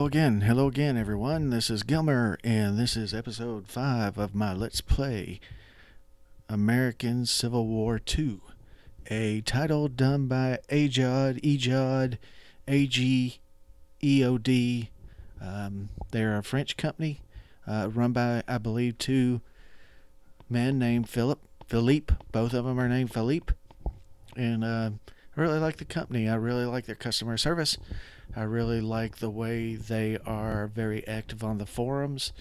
Hello again, everyone. This is Gilmer, and this is episode 5 of my Let's Play American Civil War 2, a title done by Ageod, A-G-E-O-D. They're a French company run by, I believe, two men named Philippe. Both of them are named Philippe, and I really like the company. I really like their customer service. I really like the way they are very active on the forums,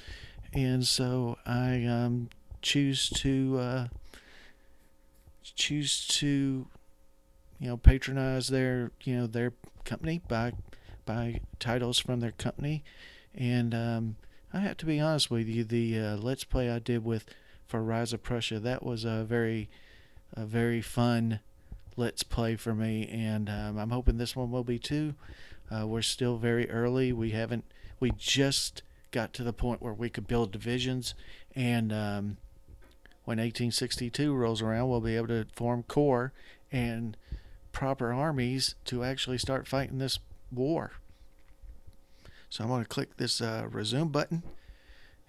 and so I choose to patronize their company, buy titles from their company, and I have to be honest with you, the Let's Play I did with for Rise of Prussia, that was a very fun Let's Play for me, and I'm hoping this one will be too. We're still very early. We just got to the point where we could build divisions, and when 1862 rolls around, we'll be able to form corps and proper armies to actually start fighting this war. So I'm going to click this resume button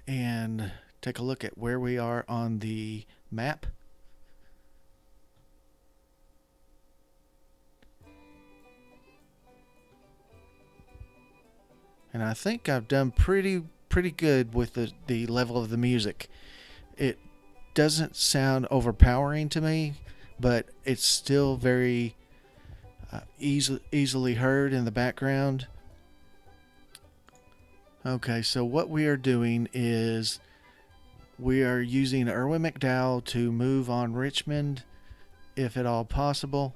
and take a look at where we are on the map. And I think I've done pretty good with the level of the music. It doesn't sound overpowering to me, but it's still very easily heard in the background. Okay, so what we are doing is we are using Irwin McDowell to move on Richmond, if at all possible.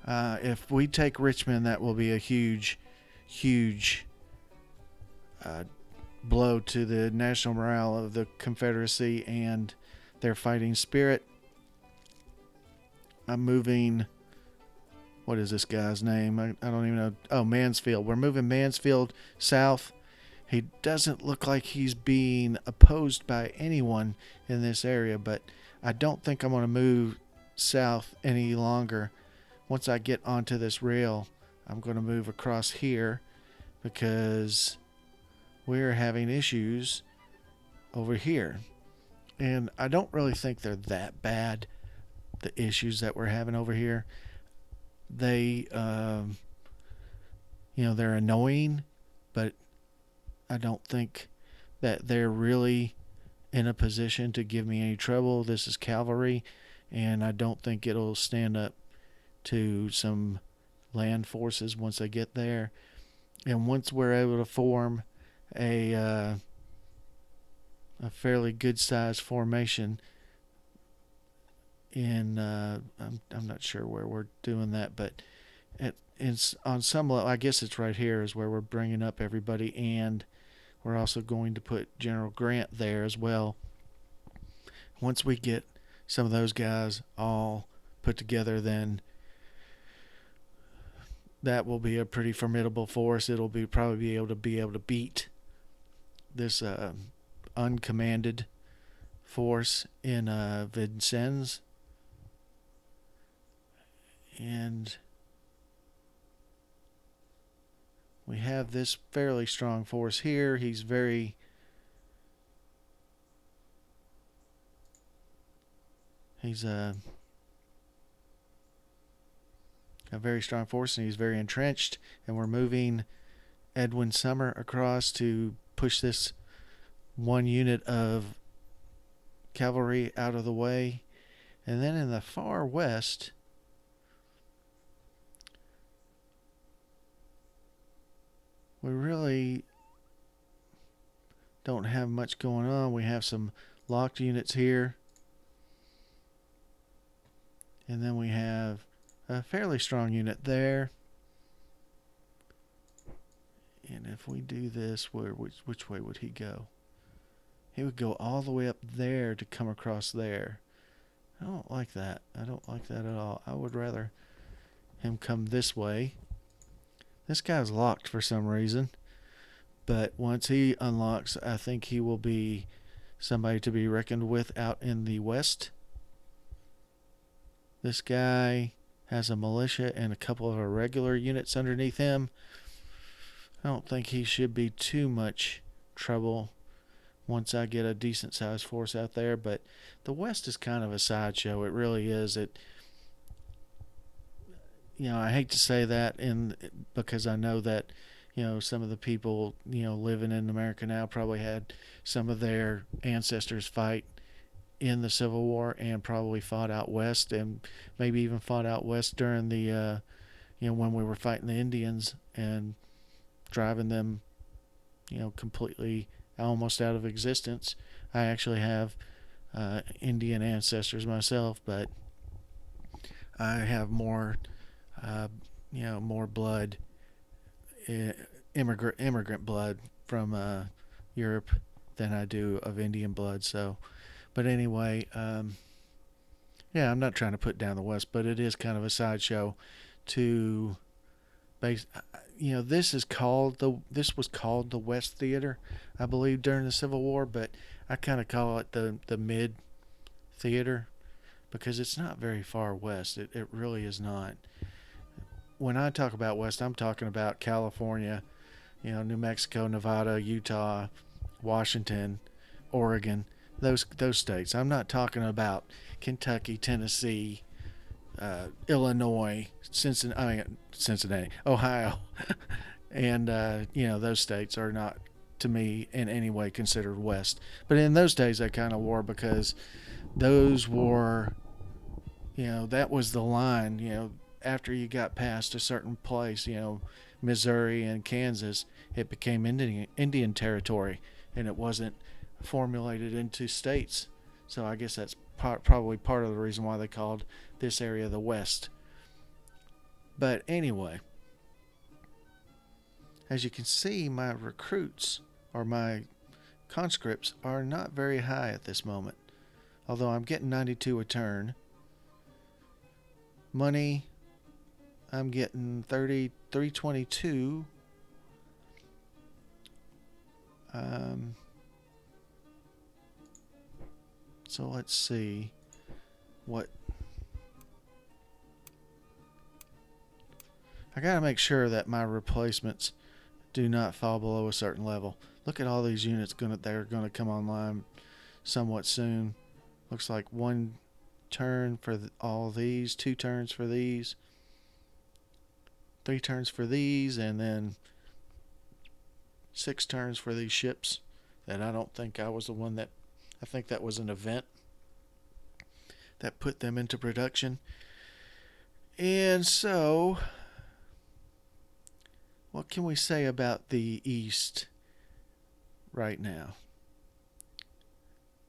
If we take Richmond, that will be a huge uh, blow to the national morale of the Confederacy and their fighting spirit. I'm moving. What is this guy's name? I don't even know. Oh, Mansfield. We're moving Mansfield south. He doesn't look like he's being opposed by anyone in this area, but I don't think I'm going to move south any longer. Once I get onto this rail, I'm going to move across here because we're having issues over here. And I don't really think they're that bad, the issues that we're having over here. They, they're annoying, but I don't think that they're really in a position to give me any trouble. This is cavalry, and I don't think it'll stand up to some land forces once I get there. And once we're able to form a fairly good sized formation in I'm not sure where we're doing that, but it's on some level. I guess it's right here is where we're bringing up everybody, and we're also going to put General Grant there as well. Once we get some of those guys all put together, then that will be a pretty formidable force. It'll probably be able to beat this uncommanded force in Vincennes. And we have this fairly strong force here. He's a very strong force, and he's very entrenched. And we're moving Edwin Summer across to push this one unit of cavalry out of the way. And then in the far west, we really don't have much going on. We have some locked units here, and then we have a fairly strong unit there. And if we do this, which way would he go? He would go all the way up there to come across there. I don't like that. I don't like that at all. I would rather him come this way. This guy's locked for some reason, but once he unlocks, I think he will be somebody to be reckoned with out in the west. This guy has a militia and a couple of irregular units underneath him. I don't think he should be too much trouble once I get a decent sized force out there. But the West is kind of a sideshow. It really is. I hate to say that, because I know that some of the people living in America now probably had some of their ancestors fight in the Civil War and probably fought out west, and maybe even fought out west during the when we were fighting the Indians and driving them completely almost out of existence. I actually have Indian ancestors myself, but I have more more blood, immigrant blood from Europe than I do of Indian blood. So, but anyway, yeah, I'm not trying to put down the West, but it is kind of a sideshow to base. This was called the West Theater, I believe, during the Civil War, but I kind of call it the Mid Theater because it's not very far west. It really is not. When I talk about West, I'm talking about California, New Mexico, Nevada, Utah, Washington, Oregon, those states. I'm not talking about Kentucky, Tennessee, Illinois, Cincinnati, Ohio, and those states are not to me in any way considered West. But in those days, they kind of were because those were, that was the line. After you got past a certain place, Missouri and Kansas, it became Indian territory, and it wasn't formulated into states. So I guess that's probably part of the reason why they called this area the West. But anyway, as you can see, my recruits or my conscripts are not very high at this moment. Although I'm getting 92 a turn. Money, I'm getting 322. So let's see what I gotta make sure that my replacements do not fall below a certain level. Look at all these units they're gonna come online somewhat soon. Looks like one turn for all these, 2 turns for these, 3 turns for these, and then 6 turns for these ships that I don't think I was the one that I think that was an event that put them into production. And so, what can we say about the East right now?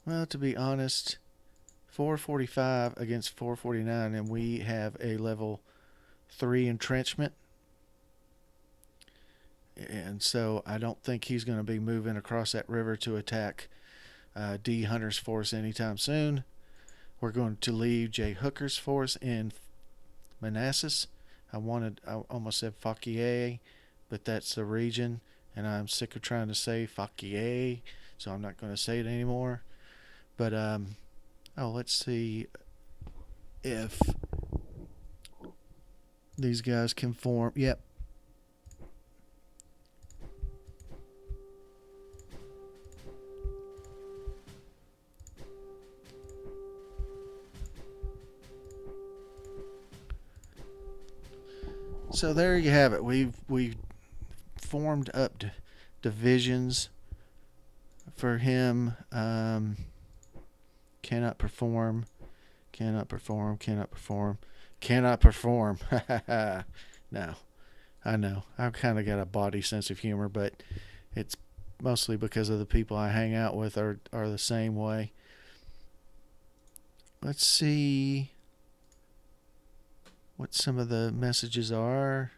Well, to be honest, 445 against 449, and we have a level 3 entrenchment. And so I don't think he's going to be moving across that river to attack D. Hunter's force anytime soon. We're going to leave J. Hooker's force in Manassas. I almost said Fauquier, but that's the region, and I'm sick of trying to say Fauquier, so I'm not going to say it anymore. But let's see if these guys can form. Yep. So there you have it. We've formed up divisions for him. Cannot perform. Cannot perform. Cannot perform. Cannot perform. No, I know. I've kind of got a body sense of humor, but it's mostly because of the people I hang out with are the same way. Let's see what some of the messages are.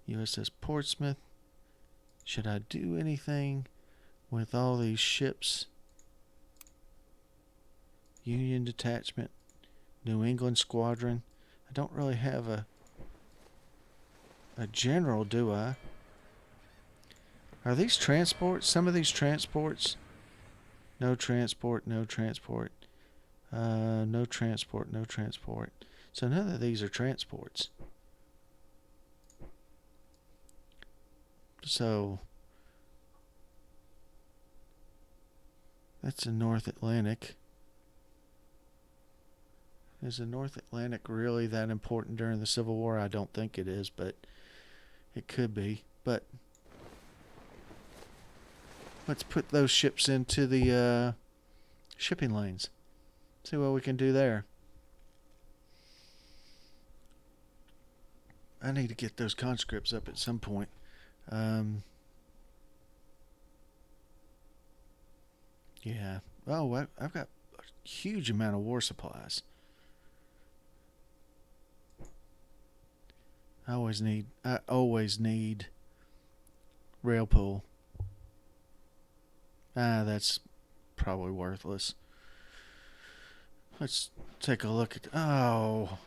USS Portsmouth. Should I do anything with all these ships? Union Detachment. New England Squadron. I don't really have a general, do I? Are these transports? Some of these transports? No transport, no transport. No transport, no transport. So none of these are transports. So that's the North Atlantic. Is the North Atlantic really that important during the Civil War? I don't think it is, but it could be. But let's put those ships into the shipping lanes. See what we can do there. I need to get those conscripts up at some point. Yeah. Oh, I've got a huge amount of war supplies. I always need rail pool. That's probably worthless. Let's take a look at. Oh.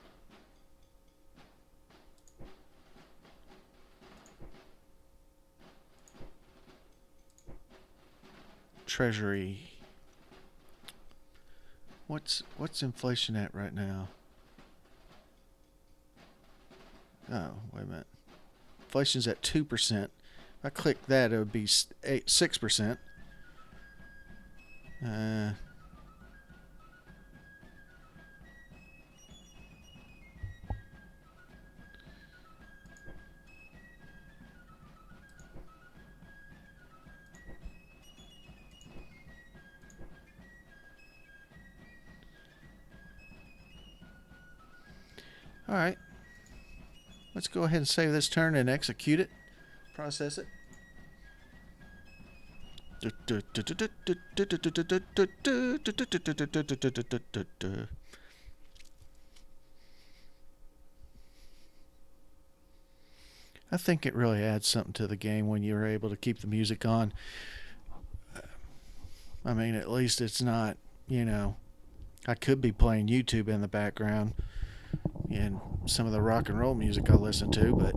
Treasury. What's inflation at right now? Oh, wait a minute. Inflation's at 2%. If I click that, it would be 6%. All right. Let's go ahead and save this turn and execute it. Process it. I think it really adds something to the game when you're able to keep the music on. I mean, at least it's not, I could be playing YouTube in the background and some of the rock and roll music I listen to, but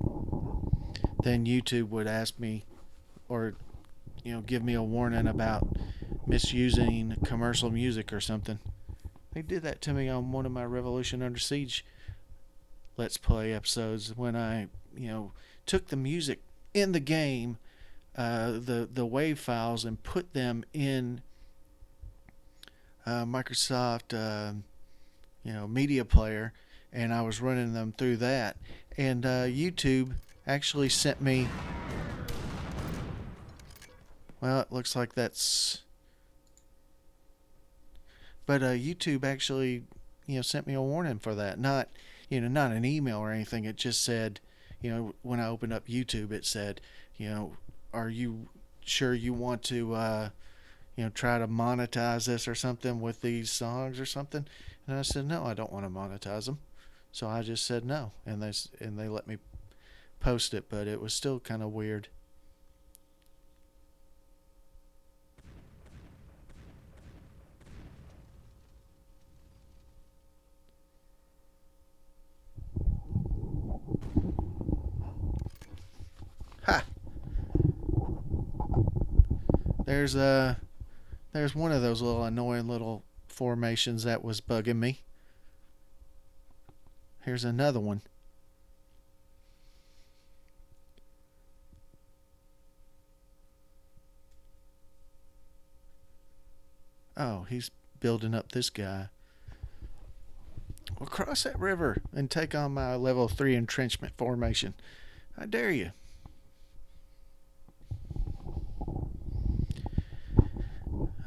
then YouTube would ask me or give me a warning about misusing commercial music or something. They did that to me on one of my Revolution Under Siege Let's Play episodes when I, took the music in the game, the WAV files, and put them in Microsoft, Media Player, and I was running them through that. And YouTube actually sent me. Well, it looks like that's. But YouTube actually, sent me a warning for that. Not an email or anything. It just said, when I opened up YouTube, it said, are you sure you want to, try to monetize this or something with these songs or something? And I said, no, I don't want to monetize them. So I just said no, and they let me post it, but it was still kind of weird. Ha! There's one of those little annoying little formations that was bugging me. Here's another one. Oh, he's building up this guy. Well, cross that river and take on my level 3 entrenchment formation. I dare you.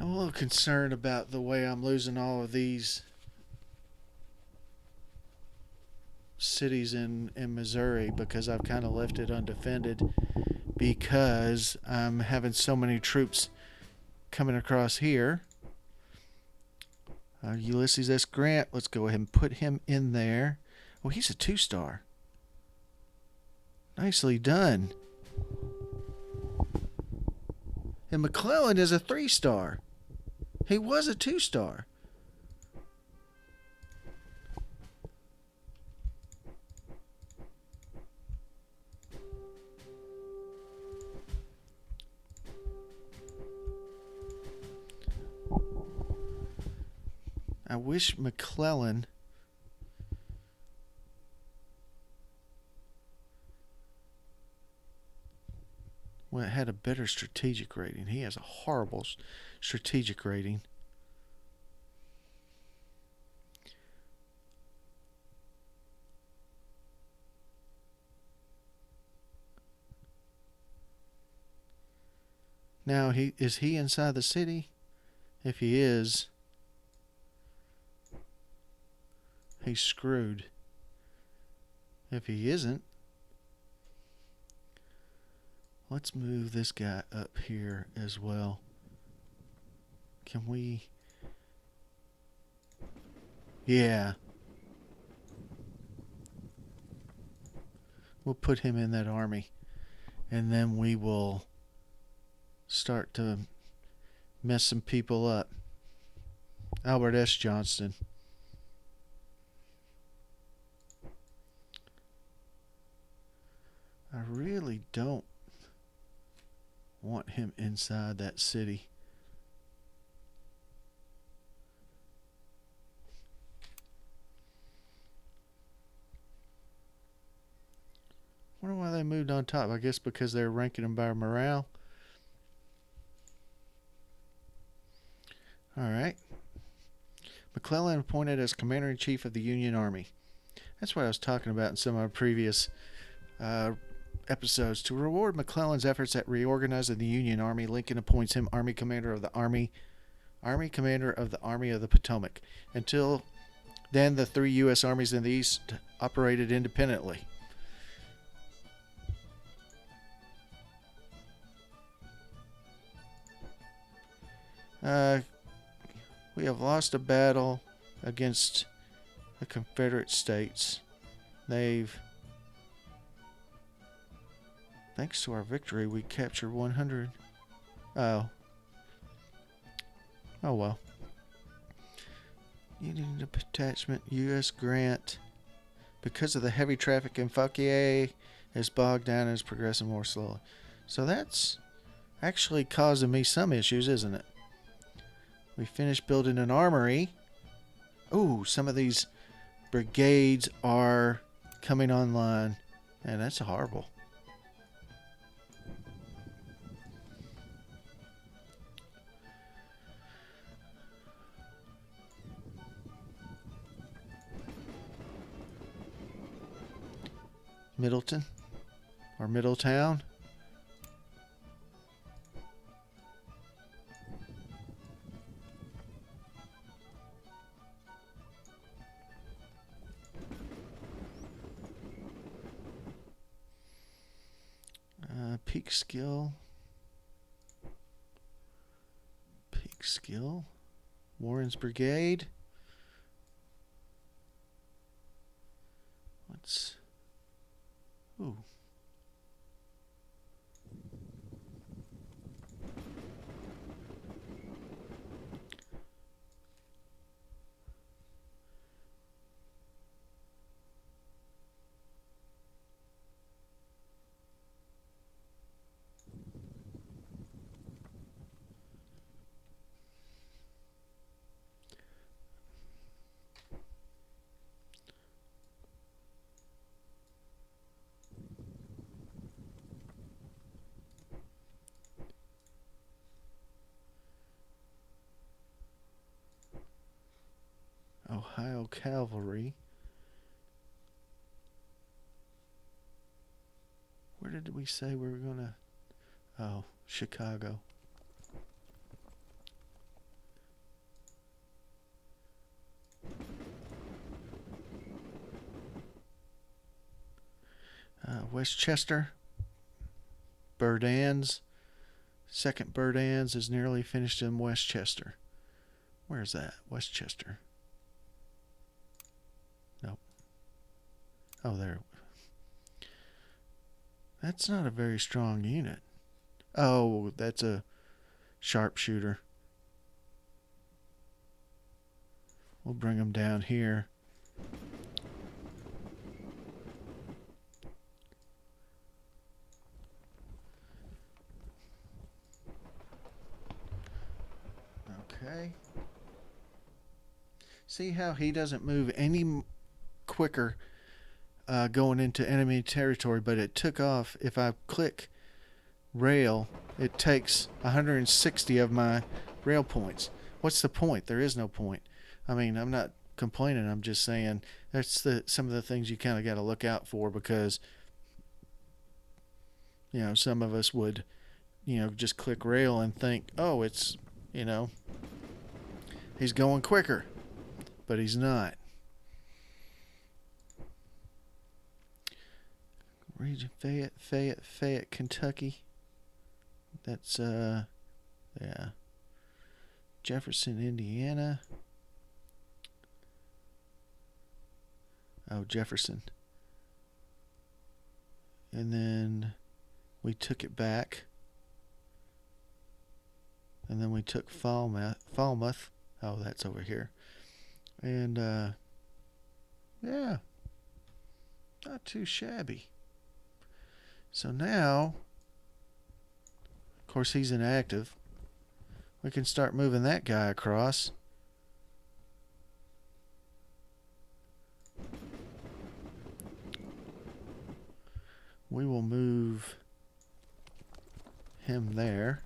I'm a little concerned about the way I'm losing all of these cities in Missouri because I've kind of left it undefended because I'm having so many troops coming across here. Ulysses S. Grant, let's go ahead and put him in there. Oh, he's a 2-star. Nicely done. And McClellan is a 3-star. He was a 2-star. I wish McClellan Well, it had a better strategic rating. He has a horrible strategic rating. Now, is he inside the city? If he is, he's screwed. If he isn't, let's move this guy up here as well. Can we? Yeah. We'll put him in that army. And then we will start to mess some people up. Albert S. Johnston. I really don't want him inside that city. I wonder why they moved on top. I guess because they're ranking him by morale. Alright. McClellan appointed as Commander-in-Chief of the Union Army. That's what I was talking about in some of our previous episodes. To reward McClellan's efforts at reorganizing the Union Army, Lincoln appoints him Army Commander of the Army of the Potomac. Until then, the 3 U.S. armies in the East operated independently. We have lost a battle against the Confederate States. Thanks to our victory, we captured 100. Oh well. Union Detachment, U.S. Grant. Because of the heavy traffic in Fauquier, is bogged down and is progressing more slowly. So that's actually causing me some issues, isn't it? We finished building an armory. Ooh, some of these brigades are coming online. And that's horrible. Middleton or Middletown. Peak skill. Warren's Brigade. Ooh. Ohio Cavalry. Where did we say we were gonna? Oh, Chicago. Westchester. Burdans. Second Burdans is nearly finished in Westchester. Where's that? Westchester. Nope. Oh, there. That's not a very strong unit. Oh, that's a sharpshooter. We'll bring them down here. Okay. See how he doesn't move any quicker going into enemy territory, but it took off. If I click rail, it takes 160 of my rail points. What's the point? There is no point. I mean, I'm not complaining. I'm just saying that's some of the things you kind of got to look out for, because some of us would just click rail and think, oh, it's he's going quicker, but he's not. Region Fayette, Kentucky. That's yeah. Jefferson, Indiana. Oh, Jefferson. And then we took it back. And then we took Falmouth. Oh, that's over here. And yeah, not too shabby. So now, of course, he's inactive. We can start moving that guy across. We will move him there.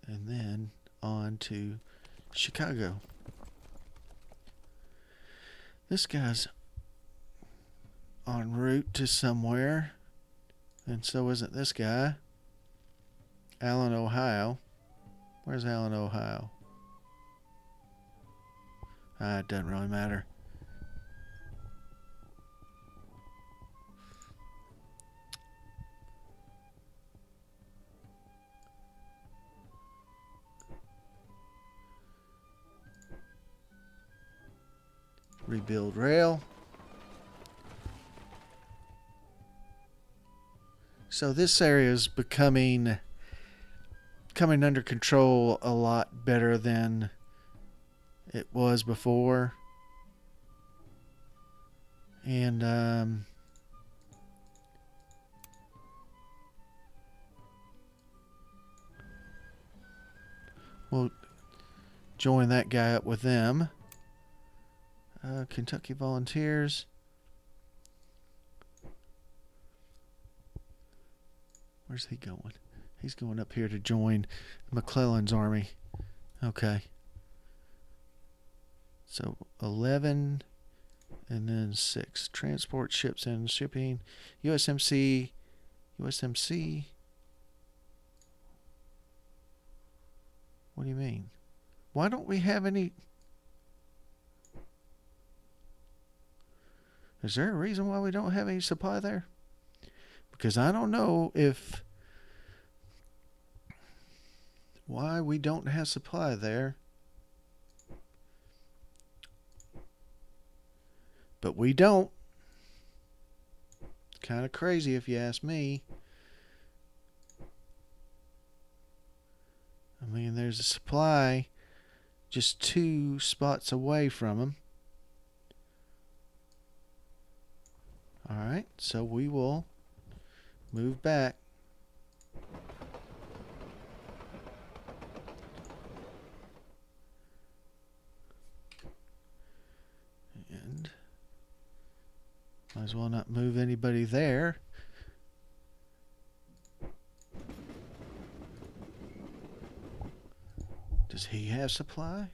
And then on to Chicago. This guy's en route to somewhere, and so isn't this guy. Allen, Ohio. Where's Allen, Ohio? It doesn't really matter. Rebuild rail. So this area is coming under control a lot better than it was before. And we'll join that guy up with them. Kentucky Volunteers. Where's he going? He's going up here to join McClellan's army. Okay. So 11 and then 6. Transport ships and shipping. USMC. What do you mean? Why don't we have any... Is there a reason why we don't have any supply there? Because I don't know why we don't have supply there. But we don't. It's kind of crazy if you ask me. I mean, there's a supply just 2 spots away from them. Alright, so we will move back. And might as well not move anybody there. Does he have supply?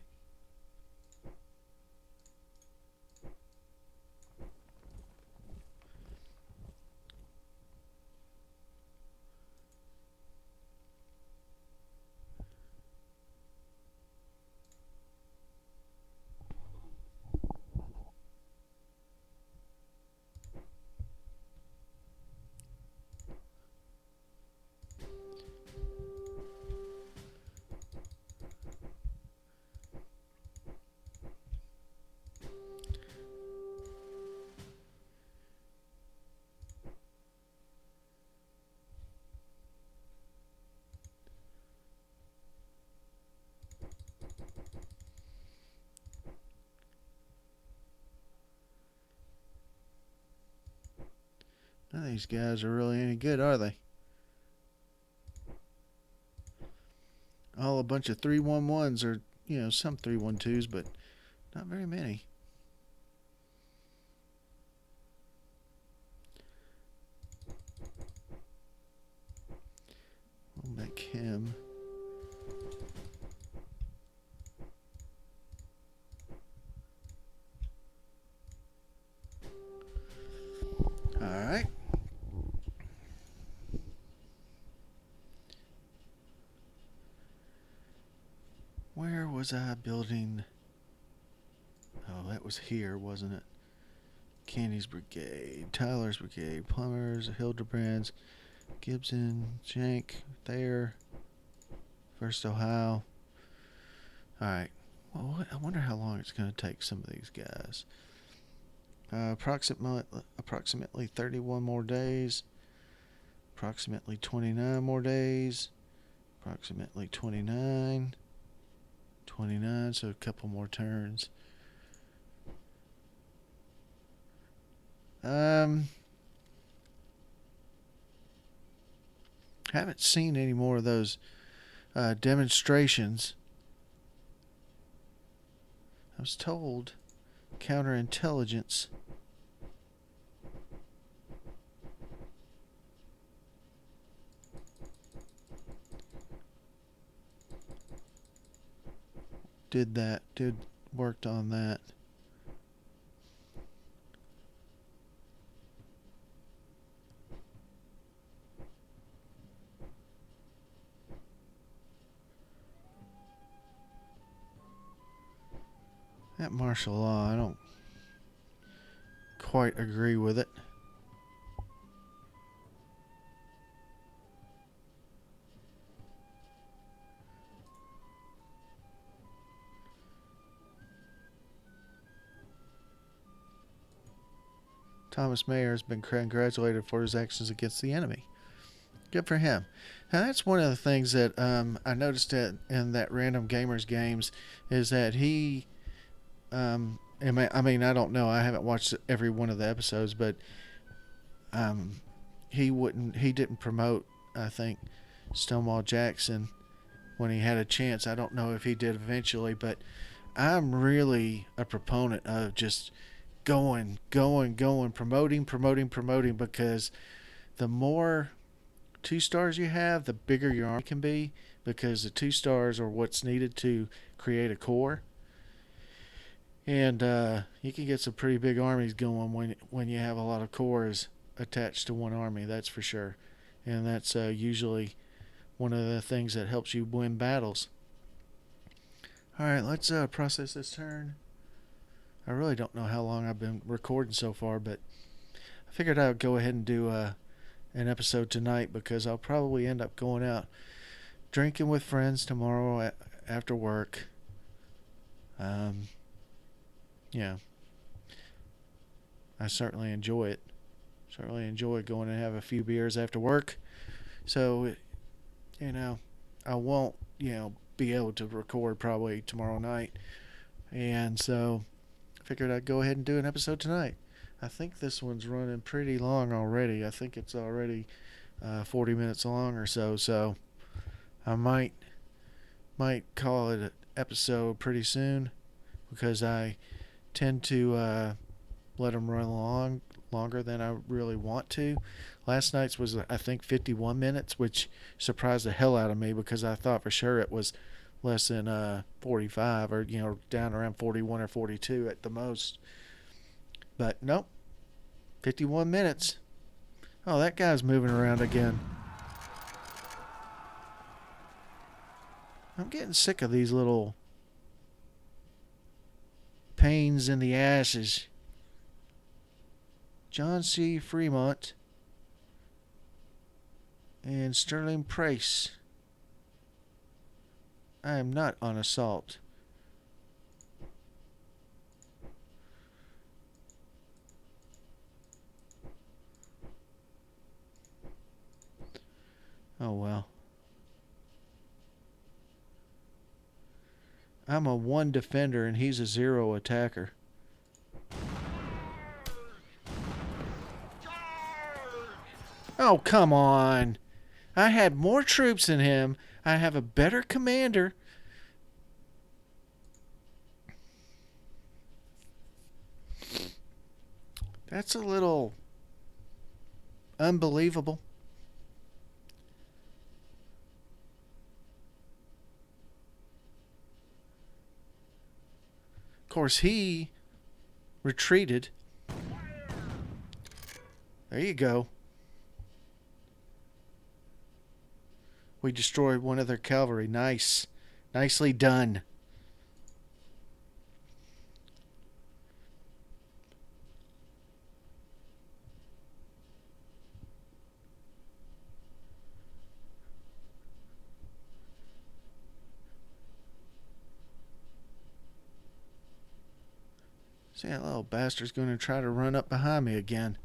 None of these guys are really any good, are they? All a bunch of 311s, or some 312s, but not very many. him. Alright. Where was I building? Oh, that was here, wasn't it? Candy's Brigade, Tyler's Brigade, Plumbers, Hildebrands, Gibson, Shank, Thayer, First Ohio. Alright. Well, I wonder how long it's going to take some of these guys. Approximately 31 more days. Approximately 29 more days. Approximately 29. 29, so a couple more turns. Haven't seen any more of those demonstrations. I was told counterintelligence. Did worked on that. That martial law, I don't quite agree with it. Thomas Mayer has been congratulated for his actions against the enemy. Good for him. Now that's one of the things that I noticed in that Random Gamers games is that he, I don't know. I haven't watched every one of the episodes, but he didn't promote, I think, Stonewall Jackson when he had a chance. I don't know if he did eventually, but I'm really a proponent of just going, promoting, because the more 2-stars you have, the bigger your army can be, because the 2-stars are what's needed to create a core. And you can get some pretty big armies going when you have a lot of cores attached to one army, that's for sure. And that's usually one of the things that helps you win battles. Alright, let's process this turn. I really don't know how long I've been recording so far, but I figured I would go ahead and do an episode tonight because I'll probably end up going out drinking with friends tomorrow after work. Yeah. I certainly enjoy it. Certainly enjoy going and have a few beers after work. So, I won't, be able to record probably tomorrow night. And so I figured I'd go ahead and do an episode tonight. I think this one's running pretty long already. I think it's already 40 minutes long or so. So I might call it an episode pretty soon because I tend to let them run longer than I really want to. Last night's was, I think, 51 minutes, which surprised the hell out of me because I thought for sure it was less than 45 or, down around 41 or 42 at the most. But nope, 51 minutes. Oh, that guy's moving around again. I'm getting sick of these little pains in the asses. John C. Fremont and Sterling Price. I am not on assault. Oh well. I'm a 1 defender and he's a 0 attacker. Oh, come on. I had more troops than him. I have a better commander. That's a little unbelievable. Of course, he retreated. There you go. We destroyed one of their cavalry. Nice. Nicely done. See, that little bastard's going to try to run up behind me again.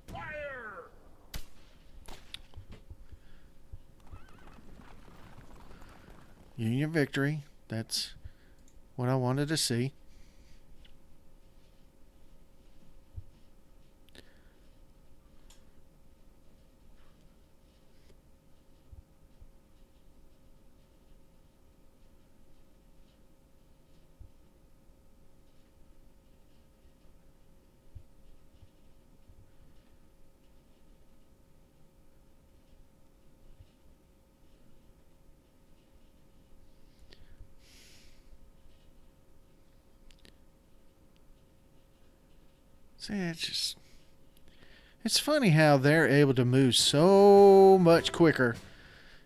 Fire! Union victory. That's what I wanted to see. See, it's funny how they're able to move so much quicker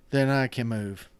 than I can move.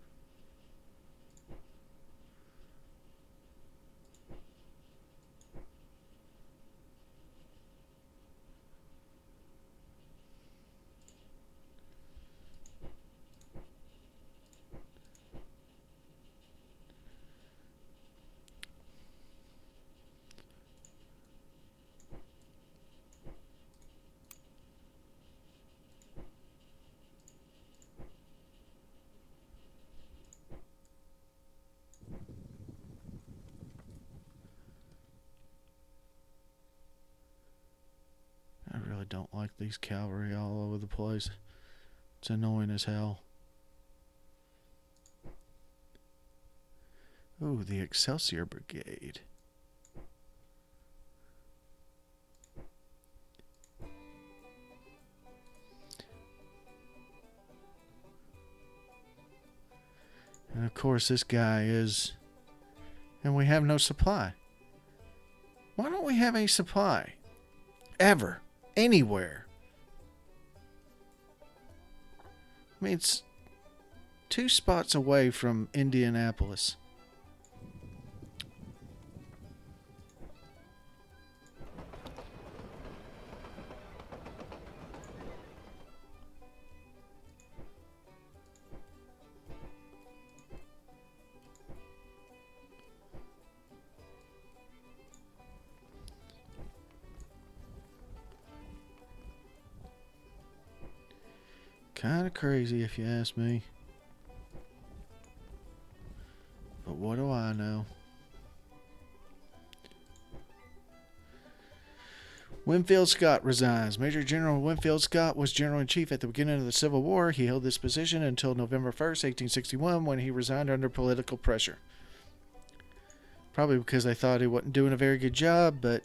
I really don't like these cavalry all over the place. It's annoying as hell. Ooh, the Excelsior Brigade. And of course, this guy is. And we have no supply. Why don't we have any supply? Ever. Anywhere. I mean, it's 2 spots away from Indianapolis. Kind of crazy if you ask me. But what do I know? Winfield Scott resigns. Major General Winfield Scott was General-in-Chief at the beginning of the Civil War. He held this position until November 1st, 1861, when he resigned under political pressure. Probably because they thought he wasn't doing a very good job, but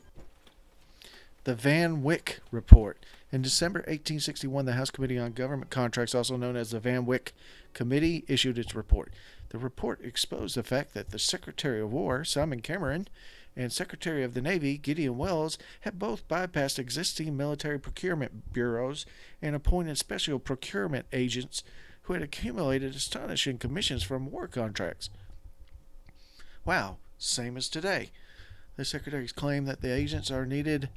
the Van Wyck Report. In December 1861, the House Committee on Government Contracts, also known as the Van Wyck Committee, issued its report. The report exposed the fact that the Secretary of War, Simon Cameron, and Secretary of the Navy, Gideon Welles, had both bypassed existing military procurement bureaus and appointed special procurement agents who had accumulated astonishing commissions from war contracts. Wow, same as today. The secretaries claim that the agents are needed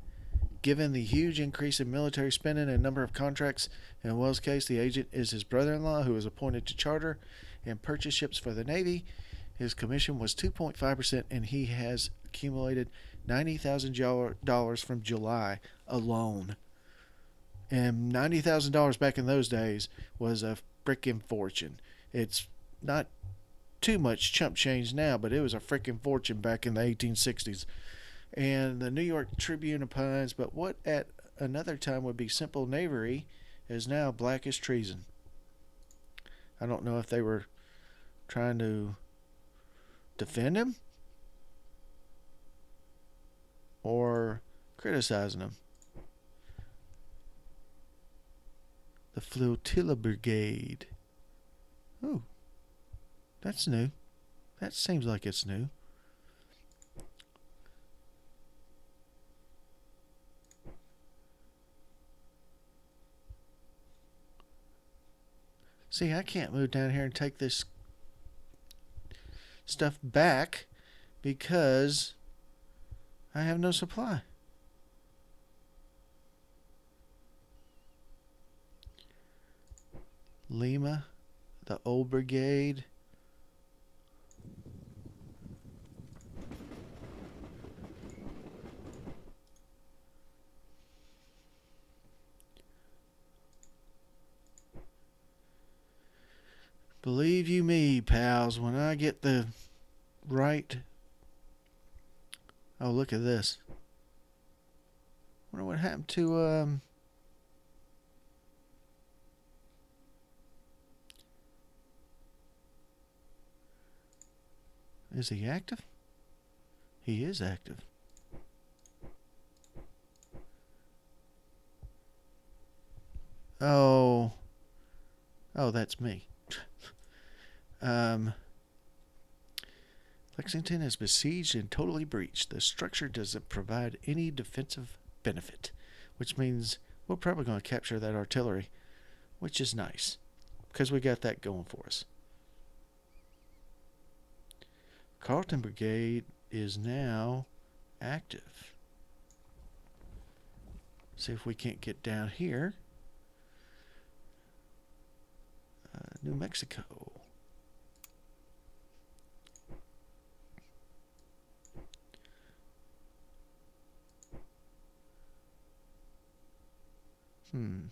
given the huge increase in military spending and number of contracts. In Wells' case, the agent is his brother-in-law, who was appointed to charter and purchase ships for the Navy. His commission was 2.5%, and he has accumulated $90,000 from July alone. And $90,000 back in those days was a frickin' fortune. It's not too much chump change now, but it was a frickin' fortune back in the 1860s. And the New York Tribune opines, but what at another time would be simple knavery is now black as treason. I don't know if they were trying to defend him or criticizing him. The Flotilla Brigade. Ooh, that's new. That seems like it's new. See, I can't move down here and take this stuff back because I have no supply. Lima, the old brigade. Believe you me, pals, when I get the right... Oh, look at this. Wonder what happened to, Is he active? He is active. Oh. Oh, that's me. Lexington is besieged and totally breached. The structure doesn't provide any defensive benefit, which means we're probably going to capture that artillery, which is nice because we got that going for us. Carlton Brigade is now active. See if we can't get down here. New Mexico. Hmm.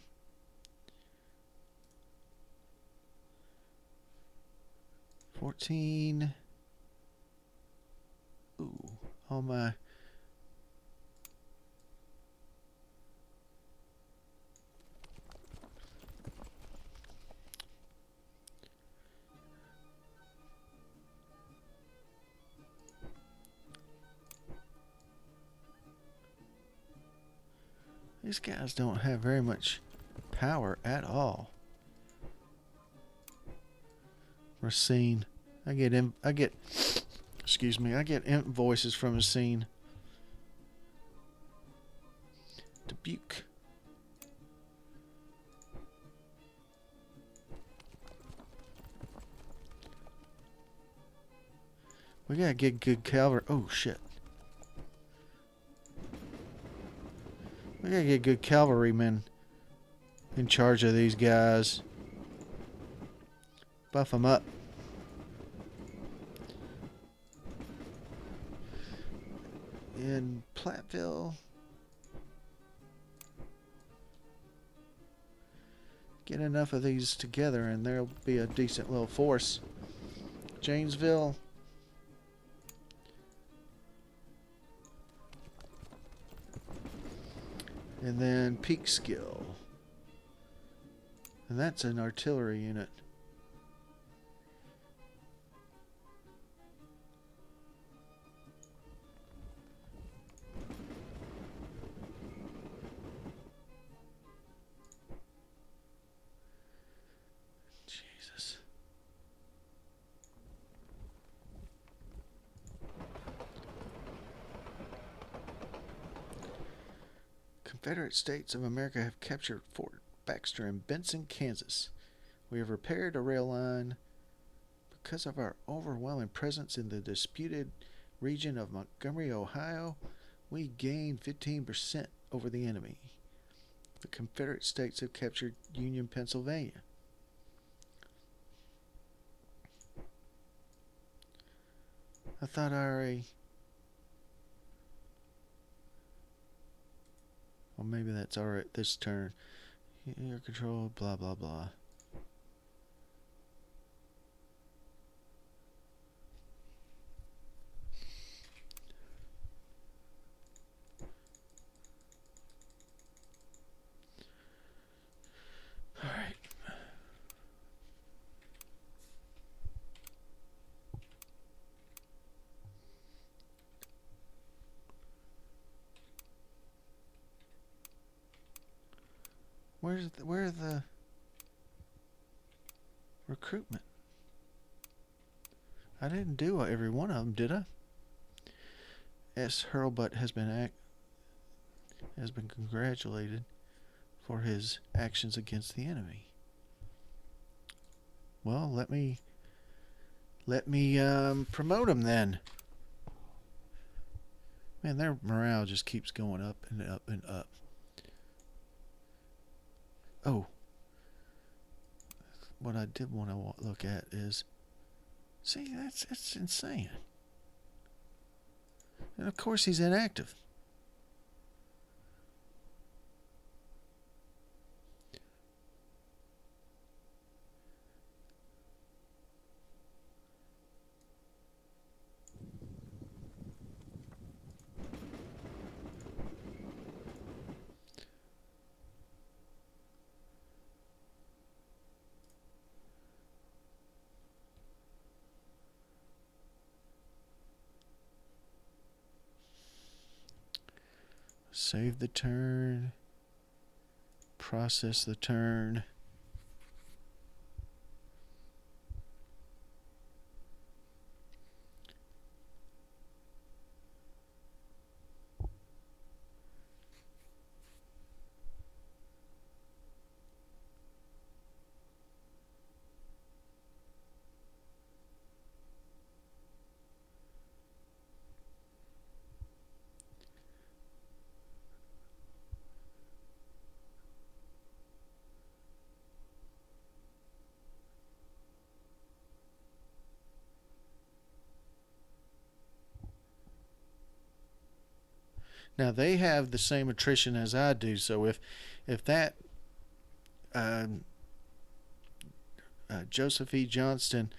$14. Ooh, all my... These guys don't have very much power at all. Racine. I get invoices from Racine. Dubuque. We gotta get good cavalry. Oh shit. We gotta get good cavalrymen in charge of these guys. Buff them up. In Platteville, get enough of these together and there'll be a decent little force. Janesville. And then Peekskill. And that's an artillery unit. Jesus. Confederate States of America have captured Fort Baxter in Benson, Kansas. We have repaired a rail line. Because of our overwhelming presence in the disputed region of Montgomery, Ohio, we gained 15% over the enemy. The Confederate States have captured Union, Pennsylvania. I thought I already... Well, maybe that's alright this turn. Air control, blah, blah, blah. Alright. Where's the recruitment? I didn't do every one of them, did I? S. Hurlbutt has been congratulated for his actions against the enemy. Well, let me promote him then. Man, their morale just keeps going up and up and up. Oh, what I did want to look at is, see, that's insane. And of course he's inactive. Save the turn. Process the turn. Now they have the same attrition as I do, so if that Joseph E. Johnston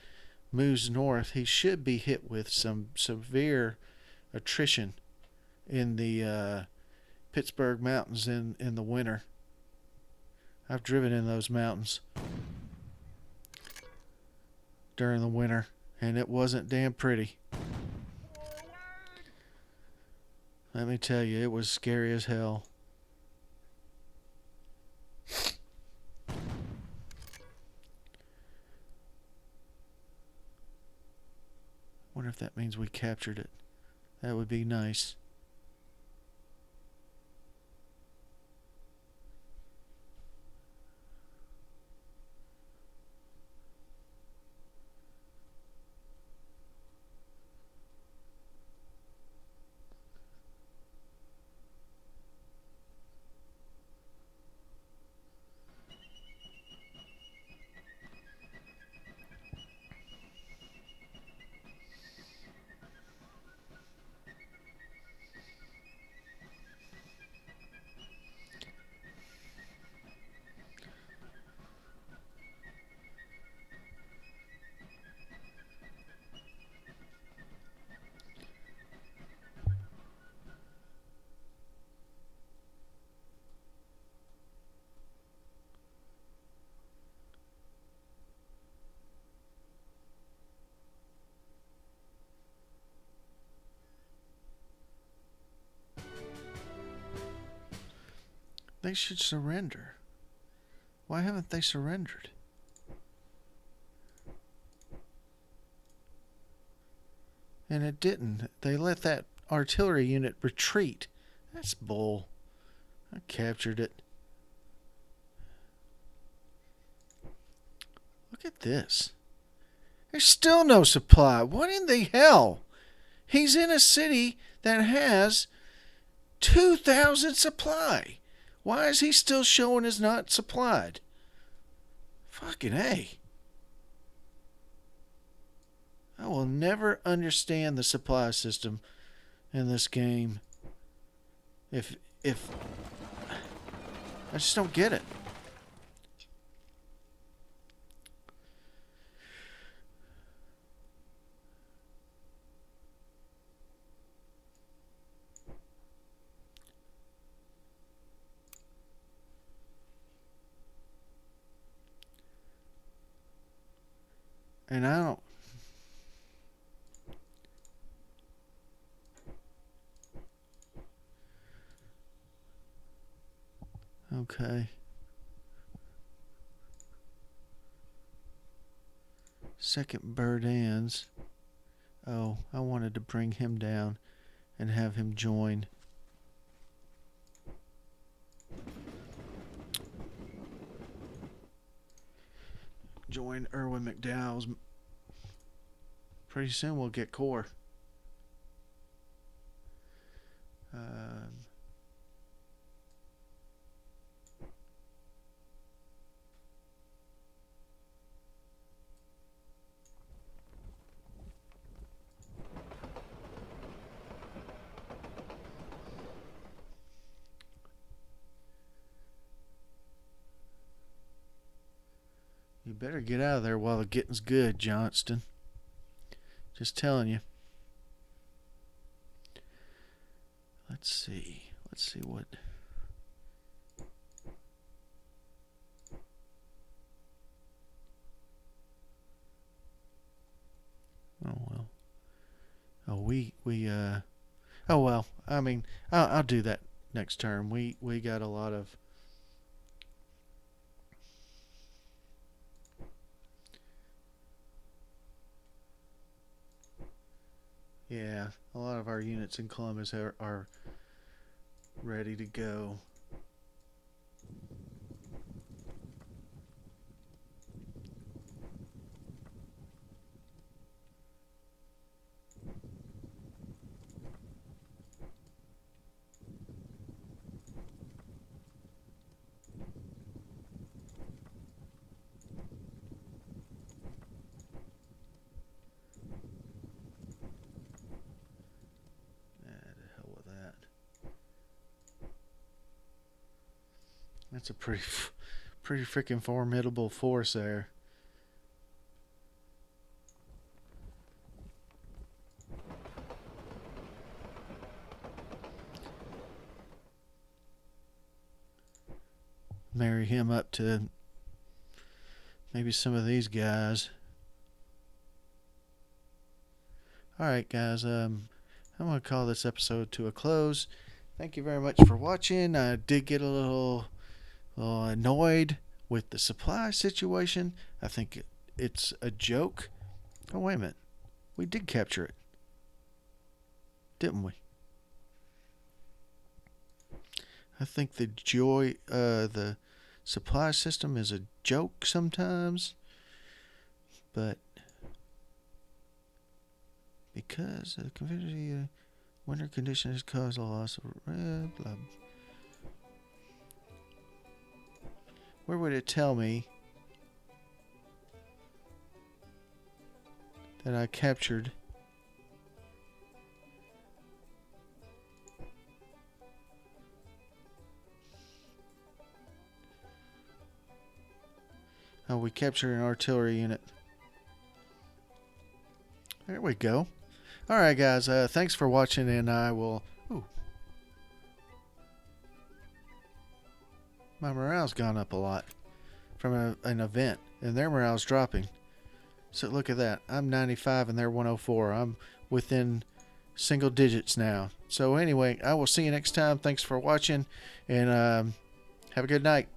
moves north, he should be hit with some severe attrition in the Pittsburgh Mountains in the winter. I've driven in those mountains during the winter, and it wasn't damn pretty. Let me tell you, it was scary as hell. Wonder if that means we captured it. That would be nice. They should surrender. Why haven't they surrendered? And it didn't. They let that artillery unit retreat. That's bull. I captured it. Look at this. There's still no supply. What in the hell? He's in a city that has 2,000 supply. Why is he still showing as not supplied? Fucking A. I will never understand the supply system in this game. If I just don't get it. And I don't. Okay. Second Bird ends. Oh, I wanted to bring him down and have him join. Join Irwin McDowell's. Pretty soon we'll get core. Um, you better get out of there while the getting's good, Johnston. Just telling you. Let's see. Let's see what. Oh well. Oh Oh well. I mean, I'll do that next term. We got a lot of. Yeah, a lot of our units in Columbus are ready to go. The hell with that. That's a pretty freaking formidable force there. Marry him up to maybe some of these guys. Alright, guys, I'm going to call this episode to a close. Thank you very much for watching. I did get a little annoyed with the supply situation. I think it's a joke. Oh, wait a minute. We did capture it, didn't we? I think the supply system is a joke sometimes, but because the convenience winter conditions cause a loss of blah. Where would it tell me that I captured? Oh, we captured an artillery unit. There we go. Alright, guys, thanks for watching, and I will... Ooh. My morale's gone up a lot from an event, and their morale's dropping. So look at that. I'm 95 and they're 104. I'm within single digits now. So anyway, I will see you next time. Thanks for watching, and have a good night.